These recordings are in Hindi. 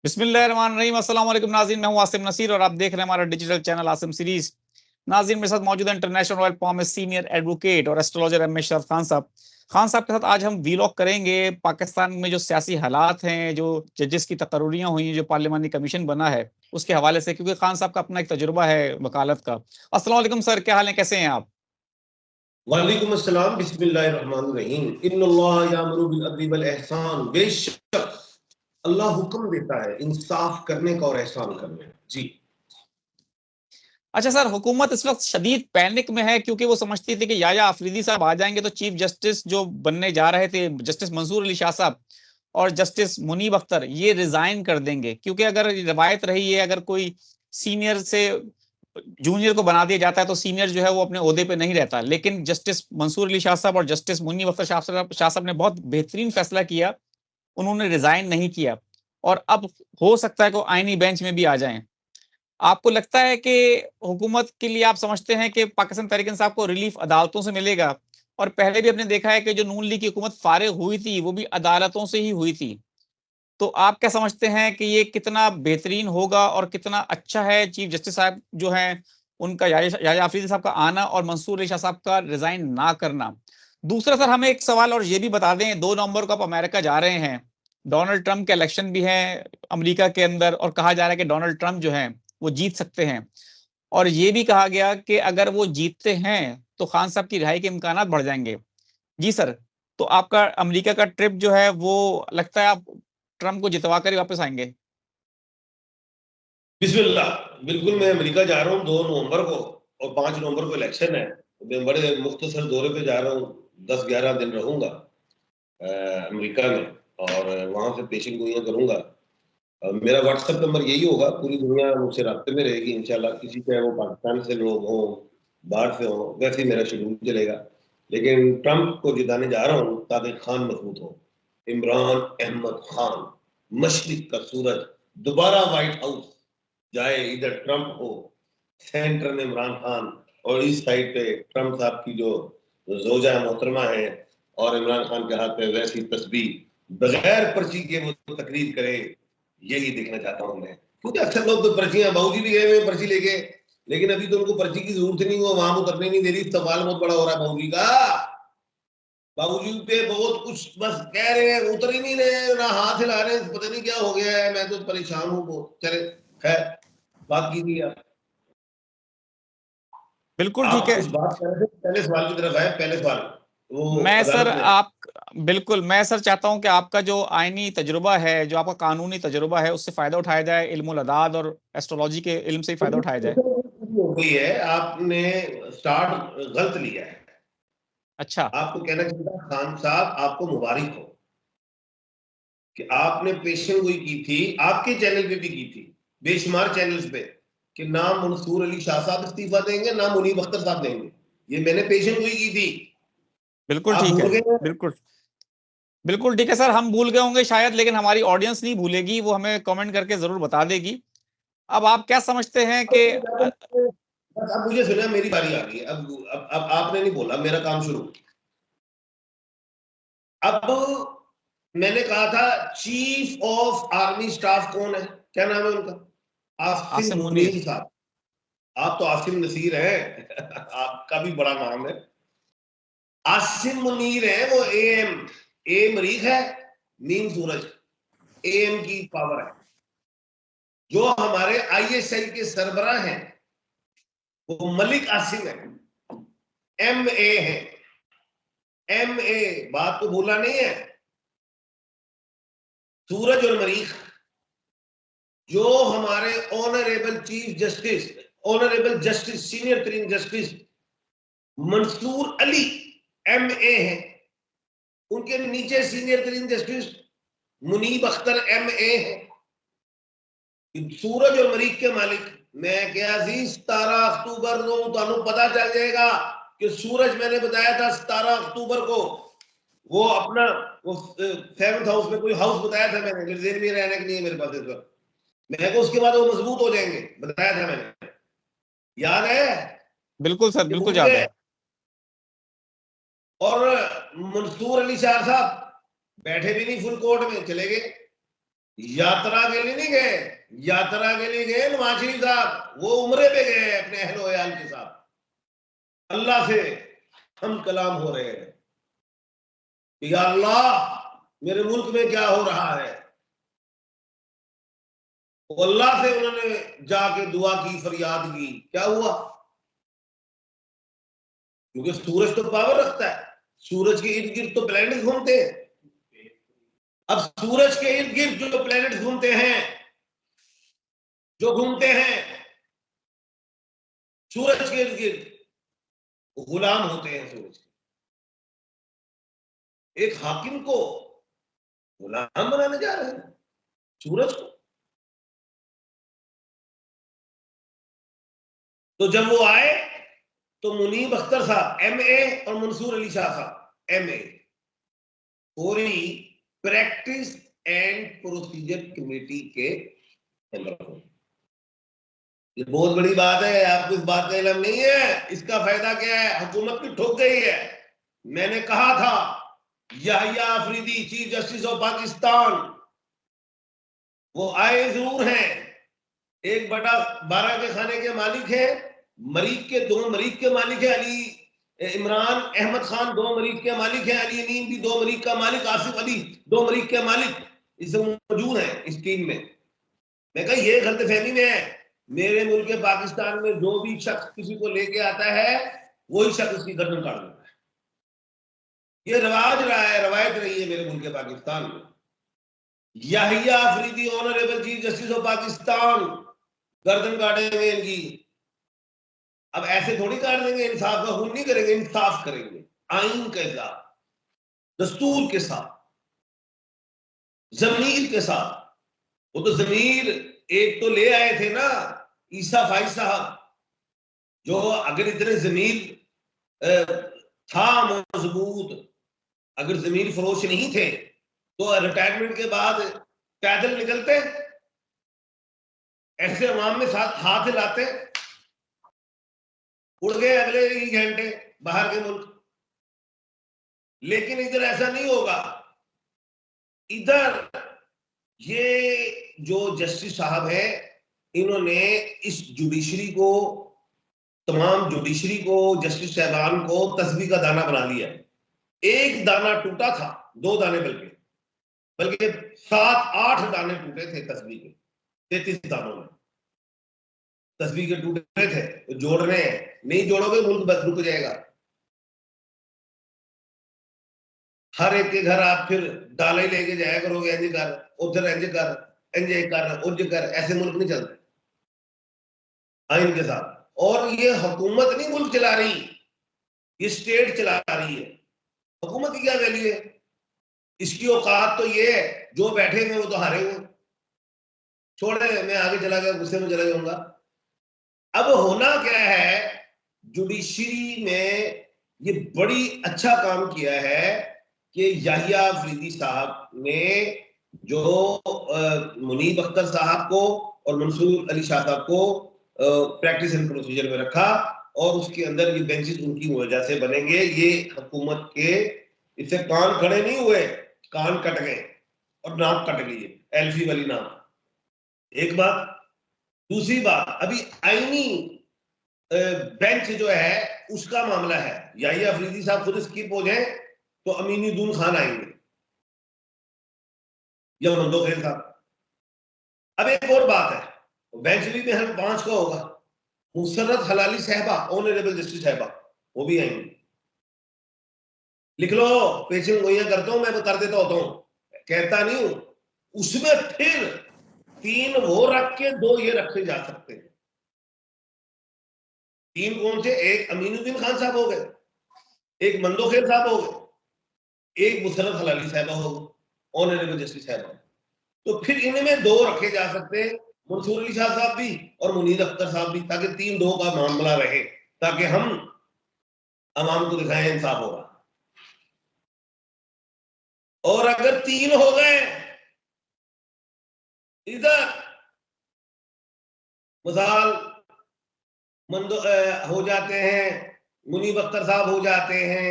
बिस्मिल्लाहिर्रहमानिर्रहीम। अस्सलाम वालेकुम नाज़रीन, मैं हूं आसिम नसीर और आप देख रहे हैं हमारा डिजिटल चैनल आसिम सीरीज। नाज़रीन, मेरे साथ मौजूद है international royal palm senior advocate और एस्ट्रोलॉजर एम ए शरफ खान साहब। खान साहब के साथ आज हम वीलॉग करेंगे पाकिस्तान में जो सियासी हालात हैं, जो जजेस की तकर्रुरियां हुई हैं, जो पार्लियामानी कमीशन बना है उसके हवाले से, क्योंकि खान साहब का अपना एक तजुर्बा है वकालत का। अस्सलाम वालेकुम सर, क्या हाल है, कैसे हैं आप? वालेकुम अस्सलाम, बिस्मिल्लाहिर रहमानिर रहीम। इन्नल्लाह यामुरु बिल अदली वल एहसान। बेशक अल्लाह हुक्म देता है इंसाफ करने का और एहसान करने का। जी अच्छा सर, हुकूमत इस वक्त शदीद पैनिक में है क्योंकि वो समझती थी कि याया अफरीदी साहब आ जाएंगे तो चीफ जस्टिस जो बनने जा रहे थे, जस्टिस मंसूर अली शाह साहब और जस्टिस मुनीब अख्तर, ये रिजाइन कर देंगे। क्योंकि अगर रवायत रही है, अगर कोई सीनियर से जूनियर को बना दिया जाता है तो सीनियर जो है वो अपने ओहदे पे नहीं रहता। लेकिन जस्टिस मंसूर अली शाह साहब और जस्टिस मुनीब अख्तर शाह साहब ने बहुत बेहतरीन फैसला किया, उन्होंने रिजाइन नहीं किया और अब हो सकता है कि आईनी बेंच में भी आ जाएं। आपको लगता है कि हुकूमत के लिए आप समझते हैं कि पाकिस्तान तहरीक इंसाफ को रिलीफ अदालतों से मिलेगा? और पहले भी हमने देखा है कि जो नून लीग की हुकूमत फारिग हुई थी वो भी अदालतों से ही हुई थी। तो आप क्या समझते हैं कि ये कितना बेहतरीन होगा और कितना अच्छा है चीफ जस्टिस साहब जो हैं उनका याया अफरीदी साहब का आना और मंसूर अली शाह साहब का रिजाइन ना करना? दूसरा सर, हमें एक सवाल और ये भी बता दें, 2 नवंबर को आप अमेरिका जा रहे हैं, डोनाल्ड ट्रंप के इलेक्शन भी है अमेरिका के अंदर और कहा जा रहा है कि डोनाल्ड ट्रंप जो है वो जीत सकते हैं। और ये भी कहा गया कि अगर वो जीतते हैं तो खान साहब की रिहाई के इम्कानात बढ़ जाएंगे। जी सर, तो आपका अमेरिका का ट्रिप जो है वो लगता है आप ट्रंप को जितवा कर ही वापस आएंगे? बिस्मिल्लाह। बिल्कुल, मैं अमेरिका जा रहा हूँ 2 नवंबर को और 5 नवंबर को इलेक्शन है। मैं बड़े मुख्तसर दौरे पे जा रहा हूँ, 10-11 दिन रहूंगा अमेरिका में और वहां से पेशन गोइयां करूंगा। मेरा व्हाट्सएप नंबर यही होगा, पूरी दुनिया मुझसे राब्ते में रहेगी इंशाल्लाह। किसी चाहे वो पाकिस्तान से लोग हों, बाहर से हों, वैसे ही मेरा शेड्यूल चलेगा। लेकिन ट्रंप को जिताने जा रहा हूँ ताकि खान मजबूत हो। इमरान अहमद खान, मशरिक का सूरज, दोबारा व्हाइट हाउस जाए। इधर ट्रंप हो, सेंटर में इमरान खान और इस साइड पे ट्रंप साहब की जो जोजा मोहतरमा है और इमरान खान के हाथ में वैसी तस्बीह, बगैर पर्ची के वो तकरीर करे। यही देखना चाहता हूं मैं, क्योंकि अक्सर लोग तो पर्चियां, बाबूजी भी गए हुए पर्ची लेके, लेकिन अभी तो उनको पर्ची की जरूरत नहीं हो, वहां उतरने नहीं दे रही। सवाल बहुत बड़ा हो रहा है बाबूजी का। बाबूजी पे बहुत कुछ बस कह रहे हैं, उतर ही नहीं रहे, ना हाथ हिला रहे हैं, पता नहीं क्या हो गया है। मैं तो परेशान हूँ बहुत। चले खैर, बात कीजिए बिल्कुल ठीक आप है। कुछ बात कर रहे थे, पहले सवाल की तरफ आए। पहले सवाल वो मैं सर अदालत में। आप बिल्कुल, मैं सर चाहता हूं कि आपका जो आईनी तजुर्बा है, जो आपका कानूनी तजुर्बा है, उससे फायदा उठाया जाए, इल्मुल अदाद और एस्ट्रोलॉजी के इल्म से ही फायदा उठाया जाए। हो गई है, आपने स्टार्ट गलत लिया है। अच्छा। आपको कहना चाहिए था खान साहब आपको मुबारक हो कि आपने पेशन गोई की थी, आपके चैनल पे भी की थी, बेशुमार चैनल्स पे, कि ना मंसूर अली शाह साहब इस्तीफा देंगे ना मुनीब अख्तर साहब देंगे। ये मैंने पेशन गोई की थी। बिल्कुल आप ठीक है। भूल गए? बिल्कुल बिल्कुल ठीक है सर, हम भूल गए होंगे शायद, लेकिन हमारी ऑडियंस नहीं भूलेगी, वो हमें कमेंट करके जरूर बता देगी। अब आप क्या समझते हैं कि बस अब मुझे सुना, मेरी बारी आ गई। अब आपने नहीं बोला, मेरा काम शुरू। अब मैंने कहा था चीफ ऑफ आर्मी स्टाफ कौन है, क्या नाम है उनका? आसिम आसिम मुनीर। मुनीर साहब। आप तो आसिम नसीर हैं आपका भी बड़ा नाम है। आसिम मुनीर है वो। एम, ए मरीख है, मीम सूरज, एम की पावर है। जो हमारे आईएसआई के सरबराह हैं वो मलिक आसिम है, एम ए है। एम ए, बात को भूला नहीं है। सूरज और मरीख। जो हमारे honourable chief justice, honourable justice, senior तरीन justice Mansoor Ali M A है, उनके नीचे सीनियर तरीन justice Munib Akhtar M A है। सूरज और मरीख के मालिक। मैं क्या सी 17 अक्टूबर को तुहानू पता चल जाएगा कि सूरज, मैंने बताया था 17 अक्टूबर को वो अपना वो 7th हाउस में कोई हाउस बताया था मैंने, मेरे जेल में रहने के लिए मेरे पास इस वक्त। मैं को उसके बाद वो मजबूत हो जाएंगे, बताया था मैंने। याद है बिल्कुल सर, कि बिल्कुल भूल याद गए? है। और मंसूर अली शाह साहब बैठे भी नहीं, फुल कोर्ट में चले गए। यात्रा के लिए नहीं गए, यात्रा के लिए गए नवाज शरीफ साहब, वो उम्रे पे गए अपने अहलो अयाल के साथ। अल्लाह से हम कलाम हो रहे हैं, या अल्लाह मेरे मुल्क में क्या हो रहा है। वो अल्लाह से उन्होंने जाके दुआ की, फरियाद की। क्या हुआ? क्योंकि सूरज तो पावर रखता है, सूरज के इर्द गिर्द तो प्लैनेट घूमते हैं। अब सूरज के इर्द गिर्द जो प्लैनेट घूमते हैं, सूरज के इर्द गिर्द गुलाम होते हैं सूरज के। एक हाकिम को गुलाम बनाने जा रहे हैं सूरज को। तो जब वो आए तो मुनीब अख्तर साहब MA और मंसूर अली शाह साहब MA पूरी प्रैक्टिस एंड प्रोसीजर कमेटी के मेंबर। ये बहुत बड़ी बात है, आपको इस बात का इल्म नहीं है। इसका फायदा क्या है? हुकूमत की ठोक गई है। मैंने कहा था Yahya Afridi chief justice of Pakistan, वो आए जरूर हैं, 1/12 के खाने के मालिक हैं, दो मरीज के मालिक है, अली इमरान अहमद खान 2 मरीज के मालिक है, अली अमीन भी 2 मरीज का मालिक, आसिफ अली 2 मरीज के मालिक इस मौजूद है इस टीम में। मैं कहा ये गलतफहमी में है। मेरे मुल्क पाकिस्तान में जो भी शख्स किसी को लेके आता है वही शख्स उसकी गर्दन काट देता है। ये रिवाज रहा है, रवायत रही है मेरे मुल्क पाकिस्तान में। Yahya Afridi honourable chief justice of Pakistan, गर्दन काटेंगे इनकी। अब ऐसे थोड़ी काट देंगे, इंसाफ का खून नहीं करेंगे, इंसाफ करेंगे आइन के साथ, दस्तूर के साथ, जमीर के साथ। वो तो जमीर एक तो ले आए थे ना ईसा फाइज साहब, जो अगर इतने जमीर था मजबूत, अगर जमीर फरोश नहीं थे तो रिटायरमेंट के बाद पैदल निकलते, ऐसे अवाम में साथ हाथ हिलाते, उड़ गए अगले ही घंटे बाहर के मुल्क। लेकिन इधर ऐसा नहीं होगा। इधर ये जो जस्टिस साहब है, इन्होंने इस जुडिशरी को, तमाम जुडिशरी को, जस्टिस साहबान को तस्बीह का दाना बना लिया। एक दाना टूटा था, 2 दाने बल्कि 7-8 दाने टूटे थे तस्बीह के, 33 दानों में तस्बीह के टूटे थे। तो जोड़ रहे हैं, नहीं जोड़ोगे मुल्क बस रुक जाएगा। हर एक के घर आप फिर डाले लेके जाया करोगे, इंज कर उधर, इंज कर उज कर, ऐसे मुल्क नहीं चलते आइन के साथ। और ये हुकूमत नहीं मुल्क चला रही, ये स्टेट चला रही है। हुकूमत की क्या वैल्यू है? इसकी औकात तो ये है, जो बैठे हुए वो तो हारे हुए। छोड़े, मैं आगे चला गया, गुस्से में चला जाऊंगा। अब होना क्या है, जुडिशरी में ये बड़ी अच्छा काम किया है कि याहिया अफरीदी साहब ने जो मुनीब अख्तर साहब को और मंसूर अली शाह साहब को प्रैक्टिस एंड प्रोसीजर में रखा, और उसके अंदर ये बेंचेस उनकी वजह से बनेंगे। ये हुकूमत के इससे कान खड़े नहीं हुए, कान कट गए और नाक कट गई है, एल्फी वाली नाक। एक बात। दूसरी बात, अभी आईनी बेंच जो है उसका मामला है। याहिया अफरीदी साहब खुद स्किप हो जाए तो अमीनुद्दीन खान आएंगे या मंदोखेल साहब। अब एक और बात है, बेंच भी हम 5 का होगा। मुसर्रत हलाली साहबा, ऑनरेबल जस्टिस साहबा, वो भी आएंगे। लिख लो, पेशिंग वही करता हूं, मैं कर देता होता हूं, कहता नहीं हूं। उसमें फिर 3 वो रख के 2 ये रखे जा सकते हैं। 3 कौन से? एक अमीनुद्दीन खान साहब हो गए, एक मंदोखेल साहब हो गए, एक मुसर्रत हलाली साहबा हो गए, ऑनरेबल जस्टिस साहबा। तो फिर इनमें 2 रखे जा सकते हैं, मंसूर अली शाह साहब भी और मुनीर अख्तर साहब भी, ताकि 3-2 का मामला रहे, ताकि हम अवाम को दिखाएं इंसाफ होगा। और अगर 3 हो गए इधर, मिसाल हो जाते हैं, मुनीब अख्तर साहब हो जाते हैं,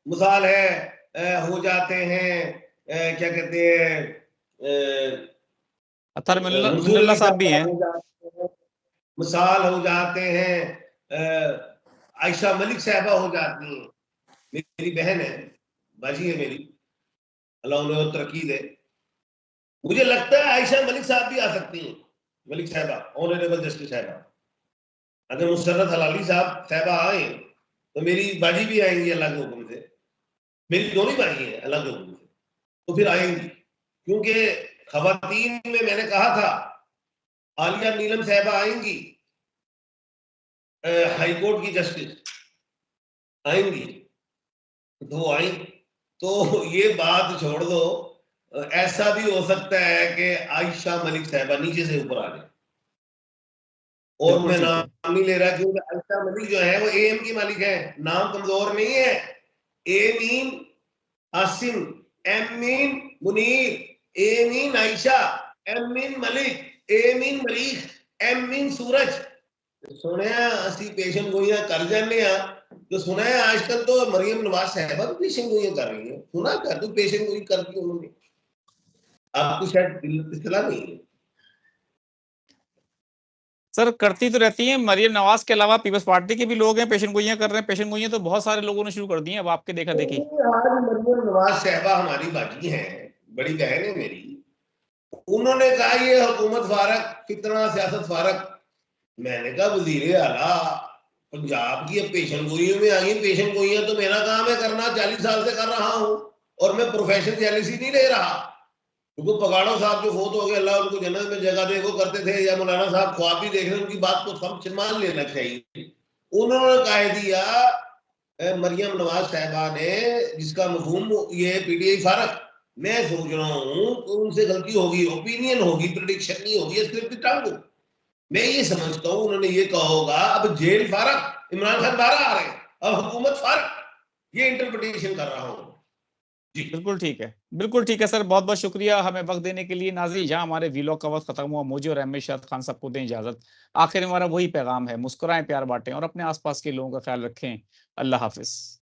मिसाल है हो जाते हैं क्या कहते हैं अतहर मंसूर मिनल्ला अली साहब भी हैं, हो जाते हैं, मिसाल हो जाते हैं, आयशा मलिक साहबा हो जाती हैं, मेरी बहन है, बाजी है मेरी, अल्लाह उन्हें और तरक्की दे। मुझे लगता है आयशा मलिक साहब भी आ सकती हैं, मलिक साहबा, ऑनरेबल जस्टिस साहबा। अगर मुसर्रत हलाली साहबा आए तो मेरी बाजी भी आएंगी अल्लाह के हुक्म से, मेरी दोनों बाजी है अल्लाह के हुक्म से, तो फिर आएंगी। क्योंकि खवातीन में मैंने कहा था आलिया नीलम साहबा आएंगी, हाईकोर्ट की जस्टिस आएंगी, तो आई, तो ये बात छोड़ दो, ऐसा भी हो सकता है कि आयशा मलिक साहबा नीचे से ऊपर आ जाए। और बिल्कुल मैं ठीक है। नाम नहीं ले रहा क्योंकि आयशा मलिक जो है वो एएम की मालिक है, नाम कमजोर नहीं है। A mean Asim, M mean Munir, A mean Ayesha, M mean Malik, A mean Marikh, M mean Suraj. सुने असि पेशन गोइयां कर जाने आ, तो सुना है आजकल तो मरियम नवाज साहबा भी पेशन गोइयां कर रही है, सुना क्या तू पेशन गोई करती उन्होंने, आपको शायद इतला नहीं है। सर करती तो रहती हैं, मरियम नवाज के अलावा पीपल्स पार्टी के भी लोग हैं पेशन गोइयां कर रहे हैं, पेशन गोइयां तो बहुत सारे लोगों ने शुरू कर दी हैं, अब आपके देखा देखी। आज मरियम नवाज साहबा हमारी बाजी हैं, बड़ी बहन है मेरी, उन्होंने कहा ये हुकूमत फारक, कितना सियासत फारक। मैंने कहा वजीर आला पंजाब की अब पेशन गोइयों में आई, पेशन गोइयां तो मेरा काम है करना, 40 साल से कर रहा हूं, और मैं प्रोफेशन जेलिसी नहीं ले रहा। क्योंकि पगाड़ो साहब जो फोत हो गए अल्लाह उनको जन्नत में जगह दे, वो करते थे, या मौलाना साहब ख्वाब भी देख रहे, उनकी बात को सब मान लेना चाहिए। उन्होंने कह दिया मरियम नवाज साहबा ने, जिसका मफहूम ये पीटीआई फारक, मैं सोच रहा हूं कि उनसे गलती होगी, ओपिनियन होगी, प्रिडिक्शन नहीं होगी, स्क्रिप्ट टांगो। मैं ये समझता हूं उन्होंने ये कहा होगा अब जेल फारक, इमरान खान बाहर आ रहे हैं, अब हुकूमत फारक, ये इंटरप्रिटेशन कर रहा हूं जी। बिल्कुल ठीक है सर, बहुत बहुत शुक्रिया हमें वक्त देने के लिए। नाज़रीन, यहाँ हमारे वीलॉग का वक्त खत्म हुआ, मुझे और अहमद शाद खान साहब को दें इजाजत। आखिर हमारा वही पैगाम है, मुस्कुराएं, प्यार बांटें और अपने आसपास के लोगों का ख्याल रखें। अल्लाह हाफिज।